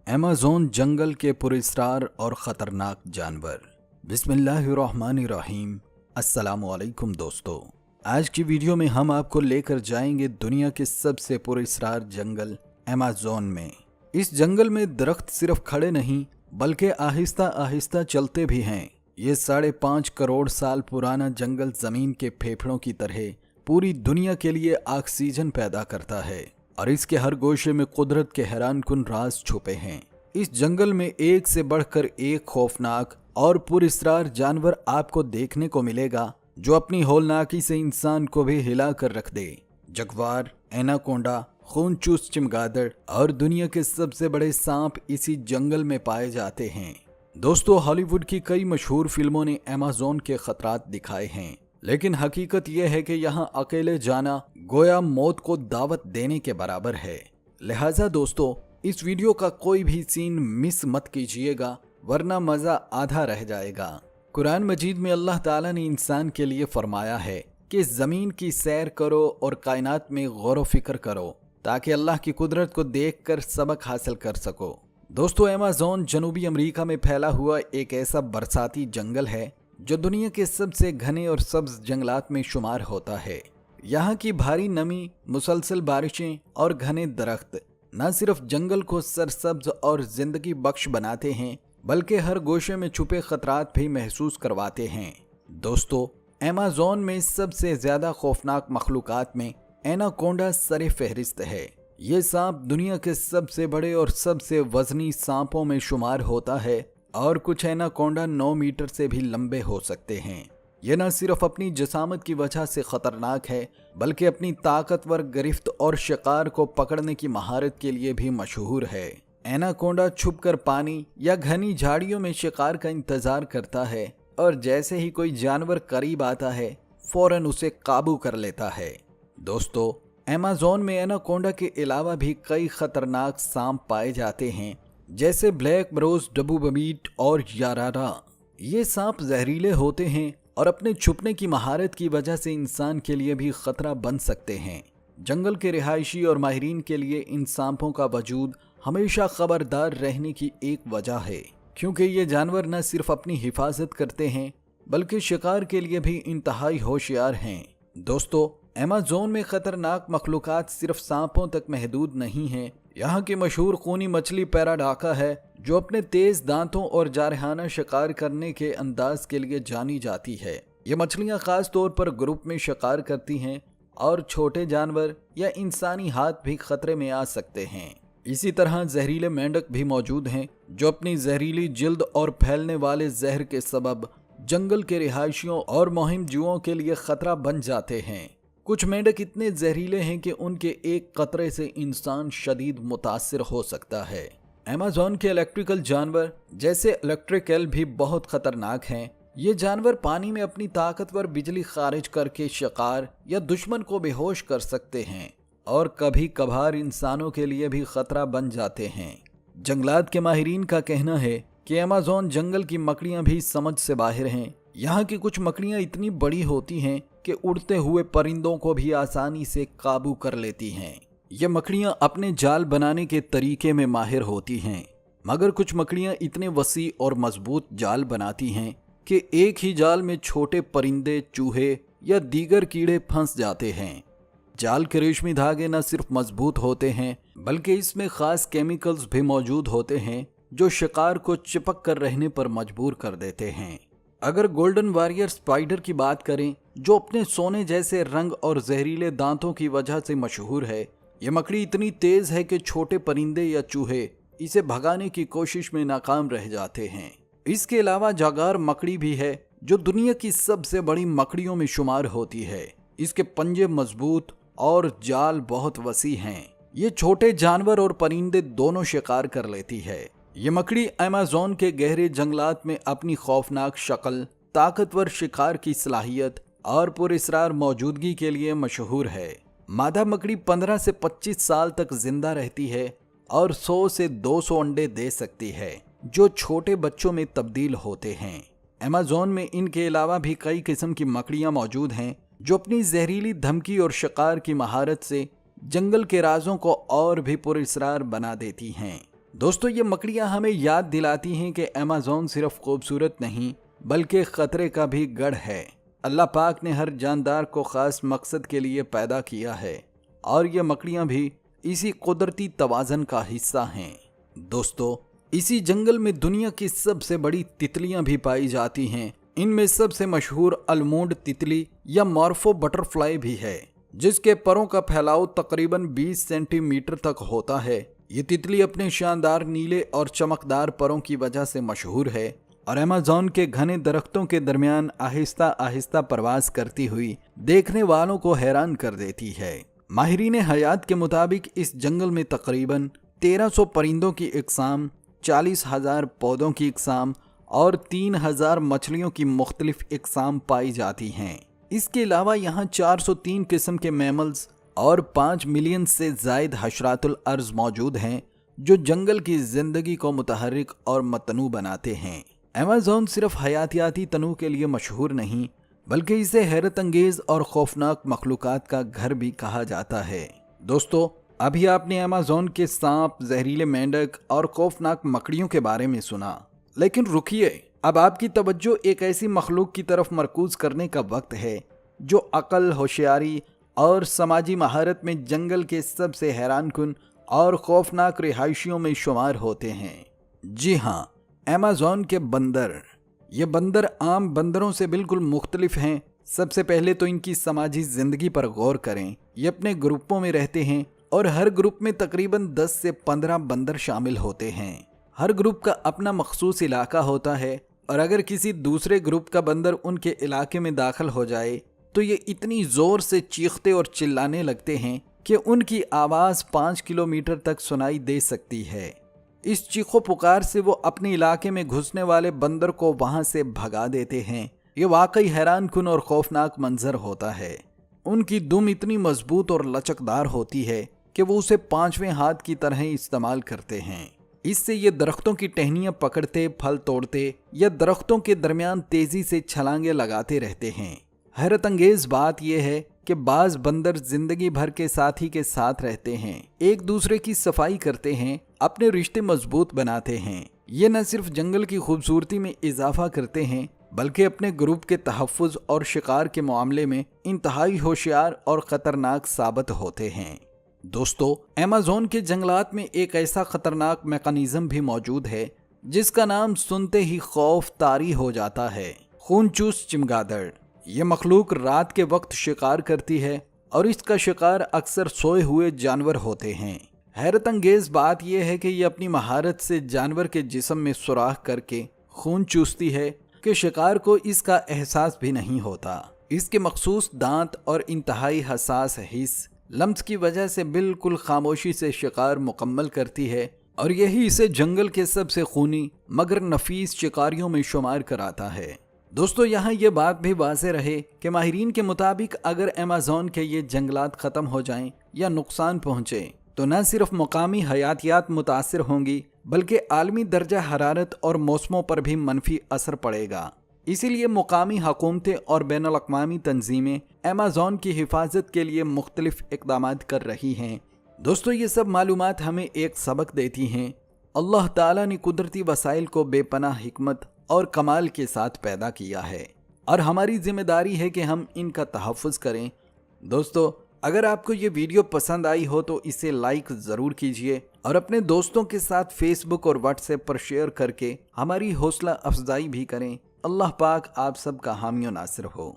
Amazon जंगल के पुरस्कार और ख़तरनाक जानवर। बिस्मिल्लाहिर्रहमानिर्रहीम। अस्सलामुअलैकुम दोस्तों, आज की वीडियो में हम आपको लेकर जाएंगे दुनिया के सबसे पुरस्कार जंगल अमेज़न में। इस जंगल में दरख्त सिर्फ खड़े नहीं बल्कि आहिस्ता आहिस्ता चलते भी हैं। ये 5.5 करोड़ साल पुराना जंगल जमीन के फेफड़ों की तरह पूरी दुनिया के लिए ऑक्सीजन पैदा करता है और इसके हर गोशे में कुदरत के हैरानकुन राज छुपे हैं। इस जंगल में एक से बढ़कर एक खौफनाक और पुरस्कार जानवर आपको देखने को मिलेगा जो अपनी होलनाकी से इंसान को भी हिला कर रख दे। जगुआर, एनाकोंडा, खूनचूस चमगादड़ और दुनिया के सबसे बड़े सांप इसी जंगल में पाए जाते हैं। दोस्तों, हॉलीवुड की कई मशहूर फिल्मों ने अमेज़न के खतरात दिखाए हैं, लेकिन हकीकत यह है कि यहाँ अकेले जाना गोया मौत को दावत देने के बराबर है। लिहाजा दोस्तों, इस वीडियो का कोई भी सीन मिस मत कीजिएगा वरना मजा आधा रह जाएगा। कुरान मजीद में अल्लाह ताला ने इंसान के लिए फरमाया है कि जमीन की सैर करो और कायनात में गौर व फिक्र करो ताकि अल्लाह की कुदरत को देखकर सबक हासिल कर सको। दोस्तों, अमेज़न जनूबी अमेरिका में फैला हुआ एक ऐसा बरसाती जंगल है जो दुनिया के सबसे घने और सब्ज जंगलात में शुमार होता है। यहाँ की भारी नमी, मुसलसल बारिशें और घने दरख्त न सिर्फ जंगल को सरसब्ज और जिंदगी बख्श बनाते हैं बल्कि हर गोशे में छुपे खतरात भी महसूस करवाते हैं। दोस्तों, अमेज़न में सबसे ज्यादा खौफनाक मखलूकात में एनाकोंडा सरे फहरिस्त है। ये सांप दुनिया के सबसे बड़े और सबसे वजनी सांपों में शुमार होता है और कुछ एनाकोंडा 9 मीटर से भी लंबे हो सकते हैं। ये न सिर्फ अपनी जसामत की वजह से खतरनाक है बल्कि अपनी ताकतवर गिरफ्त और शिकार को पकड़ने की महारत के लिए भी मशहूर है। एनाकोंडा छुपकर पानी या घनी झाड़ियों में शिकार का इंतजार करता है और जैसे ही कोई जानवर करीब आता है फौरन उसे काबू कर लेता है। दोस्तों, अमेज़न में एनाकोंडा के अलावा भी कई खतरनाक सांप पाए जाते हैं जैसे ब्लैक ब्रोस, डबूबमीट और यारारा। ये सांप जहरीले होते हैं और अपने छुपने की महारत की वजह से इंसान के लिए भी खतरा बन सकते हैं। जंगल के रिहायशी और माहिरीन के लिए इन सांपों का वजूद हमेशा खबरदार रहने की एक वजह है, क्योंकि ये जानवर न सिर्फ अपनी हिफाजत करते हैं बल्कि शिकार के लिए भी इंतहाई होशियार हैं। दोस्तों, अमेज़न में खतरनाक मखलूकात सिर्फ सांपों तक महदूद नहीं हैं। यहाँ की मशहूर खूनी मछली पैराडाका है जो अपने तेज दांतों और जारहाना शिकार करने के अंदाज के लिए जानी जाती है। ये मछलियाँ खास तौर पर ग्रुप में शिकार करती हैं और छोटे जानवर या इंसानी हाथ भी खतरे में आ सकते हैं। इसी तरह जहरीले मेंढक भी मौजूद हैं जो अपनी जहरीली जिल्द और फैलने वाले जहर के सबब जंगल के रिहायशियों और मुहिम जीवों के लिए खतरा बन जाते हैं। कुछ मेंढक इतने जहरीले हैं कि उनके एक कतरे से इंसान शदीद मुतासिर हो सकता है। अमेज़न के इलेक्ट्रिकल जानवर जैसे इलेक्ट्रिक एल भी बहुत खतरनाक हैं। ये जानवर पानी में अपनी ताकतवर बिजली खारिज करके शिकार या दुश्मन को बेहोश कर सकते हैं और कभी कभार इंसानों के लिए भी खतरा बन जाते हैं। जंगलात के माहिरीन का कहना है कि अमेज़न जंगल की मकड़ियां भी समझ से बाहर हैं। यहाँ की कुछ मकड़ियां इतनी बड़ी होती हैं कि उड़ते हुए परिंदों को भी आसानी से काबू कर लेती हैं। ये मकड़ियां अपने जाल बनाने के तरीके में माहिर होती हैं, मगर कुछ मकड़ियां इतने वसी और मजबूत जाल बनाती हैं कि एक ही जाल में छोटे परिंदे, चूहे या दीगर कीड़े फंस जाते हैं। जाल के रेशमी धागे न सिर्फ मजबूत होते हैं बल्कि इसमें खास केमिकल्स भी मौजूद होते हैं जो शिकार को चिपक कर रहने पर मजबूर कर देते हैं। अगर गोल्डन वॉरियर स्पाइडर की बात करें जो अपने सोने जैसे रंग और जहरीले दांतों की वजह से मशहूर है, ये मकड़ी इतनी तेज है कि छोटे परिंदे या चूहे इसे भगाने की कोशिश में नाकाम रह जाते हैं। इसके अलावा जागार मकड़ी भी है जो दुनिया की सबसे बड़ी मकड़ियों में शुमार होती है। इसके पंजे मजबूत और जाल बहुत वसी हैं। ये छोटे जानवर और परिंदे दोनों शिकार कर लेती है। ये मकड़ी अमेज़न के गहरे जंगलात में अपनी खौफनाक शक्ल, ताकतवर शिकार की सलाहियत और पुरस्कार मौजूदगी के लिए मशहूर है। मादा मकड़ी 15 से 25 साल तक जिंदा रहती है और 100 से 200 अंडे दे सकती है जो छोटे बच्चों में तब्दील होते हैं। अमेज़न में इनके अलावा भी कई किस्म की मकड़ियां मौजूद हैं जो अपनी जहरीली धमकी और शिकार की महारत से जंगल के राजों को और भी पुरस्कार बना देती हैं। दोस्तों ये मकड़ियाँ हमें याद दिलाती हैं कि अमेज़न सिर्फ खूबसूरत नहीं बल्कि खतरे का भी गढ़ है। अल्लाह पाक ने हर जानदार को खास मकसद के लिए पैदा किया है और ये मकड़ियाँ भी इसी कुदरती तवाज़न का हिस्सा हैं। दोस्तों इसी जंगल में दुनिया की सबसे बड़ी तितलियां भी पाई जाती हैं। इनमें सबसे मशहूर अलमोंड तितली या मॉर्फो बटरफ्लाई भी है, जिसके परों का फैलाव तकरीबन 20 सेंटीमीटर तक होता है। ये तितली अपने शानदार नीले और चमकदार परों की वजह से मशहूर है और अमेज़न के घने दरख्तों के दरमियान आहिस्ता आहिस्ता परवाज करती हुई देखने वालों को हैरान कर देती है। माहिरीन हयात के मुताबिक इस जंगल में तकरीबन 1300 परिंदों की इकसाम, 40,000 पौधों की इकसाम और 3,000 मछलियों की मुख्तलिफ इकसाम पाई जाती हैं। इसके अलावा यहाँ 403 किस्म के मैमल्स और 5 मिलियन से जायद हशरातुल अर्ज मौजूद हैं, जो जंगल की जिंदगी को मुतहर्रिक और मतनू बनाते हैं। अमेज़न सिर्फ हयातियाती तनू के लिए मशहूर नहीं बल्कि इसे हैरत अंगेज और खौफनाक मखलूकात का घर भी कहा जाता है। दोस्तों अभी आपने अमेज़न के सांप, जहरीले मेंढक और खौफनाक मकड़ियों के बारे में सुना, लेकिन रुकिए, अब आपकी तवज्जो एक ऐसी मखलूक की तरफ मरकूज करने का वक्त है जो अकल, होशियारी और समाजी महारत में जंगल के सबसे हैरानकुन और खौफनाक रिहायशियों में शुमार होते हैं। जी हाँ, अमेज़न के बंदर। ये बंदर आम बंदरों से बिल्कुल मुख्तलिफ हैं। सबसे पहले तो इनकी समाजी जिंदगी पर गौर करें। ये अपने ग्रुपों में रहते हैं और हर ग्रुप में तकरीबन 10 से 15 बंदर शामिल होते हैं। हर ग्रुप का अपना मखसूस इलाका होता है और अगर किसी दूसरे ग्रुप का बंदर उनके इलाके में दाखिल हो जाए तो ये इतनी जोर से चीखते और चिल्लाने लगते हैं कि उनकी आवाज़ 5 किलोमीटर तक सुनाई दे सकती है। इस चीखो पुकार से वो अपने इलाके में घुसने वाले बंदर को वहां से भगा देते हैं। ये वाकई हैरानकुन और खौफनाक मंजर होता है। उनकी दुम इतनी मजबूत और लचकदार होती है कि वो उसे 5वें हाथ की तरह इस्तेमाल करते हैं। इससे ये दरख्तों की टहनियां पकड़ते, फल तोड़ते या दरख्तों के दरमियान तेजी से छलांगे लगाते रहते हैं। हैरत अंगेज बात यह है कि बाज बंदर जिंदगी भर के साथी के साथ रहते हैं, एक दूसरे की सफाई करते हैं, अपने रिश्ते मजबूत बनाते हैं। ये न सिर्फ जंगल की खूबसूरती में इजाफा करते हैं बल्कि अपने ग्रुप के तहफ़्फ़ुज़ और शिकार के मामले में इंतहाई होशियार और ख़तरनाक साबित होते हैं। दोस्तों अमेज़न के जंगलात में एक ऐसा खतरनाक मैकेनिज्म भी मौजूद है जिसका नाम सुनते ही खौफ तारी हो जाता है। खूनचूस चमगादड़। ये मखलूक रात के वक्त शिकार करती है और इसका शिकार अक्सर सोए हुए जानवर होते हैं। हैरत अंगेज बात यह है कि ये अपनी महारत से जानवर के जिस्म में सुराख करके खून चूसती है कि शिकार को इसका एहसास भी नहीं होता। इसके मखसूस दांत और इंतहाई हसास हिस्स लम्स की वजह से बिल्कुल खामोशी से शिकार मुकम्मल करती है और यही इसे जंगल के सबसे खूनी मगर नफीस शिकारियों में शुमार कराता है। दोस्तों यहाँ ये बात भी वाज़ेह रहे कि माहिरीन के मुताबिक अगर अमेज़न के ये जंगलात ख़त्म हो जाएं या नुकसान पहुँचे तो न सिर्फ मुकामी हयातियात मुतासिर होंगी बल्कि आलमी दर्जा हरारत और मौसमों पर भी मनफी असर पड़ेगा। इसीलिए मुकामी हुकूमतें और बैनुल अक़वामी तंजीमें अमेज़न की हिफाजत के लिए मुख्तलिफ इक़दामात कर रही हैं। दोस्तों ये सब मालूमात हमें एक सबक देती हैं। अल्लाह ताला ने कुदरती वसाइल को बेपनाह हिकमत और कमाल के साथ पैदा किया है और हमारी जिम्मेदारी है कि हम इनका तहफ़्फ़ुज़ करें। दोस्तों अगर आपको ये वीडियो पसंद आई हो तो इसे लाइक ज़रूर कीजिए और अपने दोस्तों के साथ फेसबुक और व्हाट्सएप पर शेयर करके हमारी हौसला अफजाई भी करें। अल्लाह पाक आप सबका हामी और नासिर हो।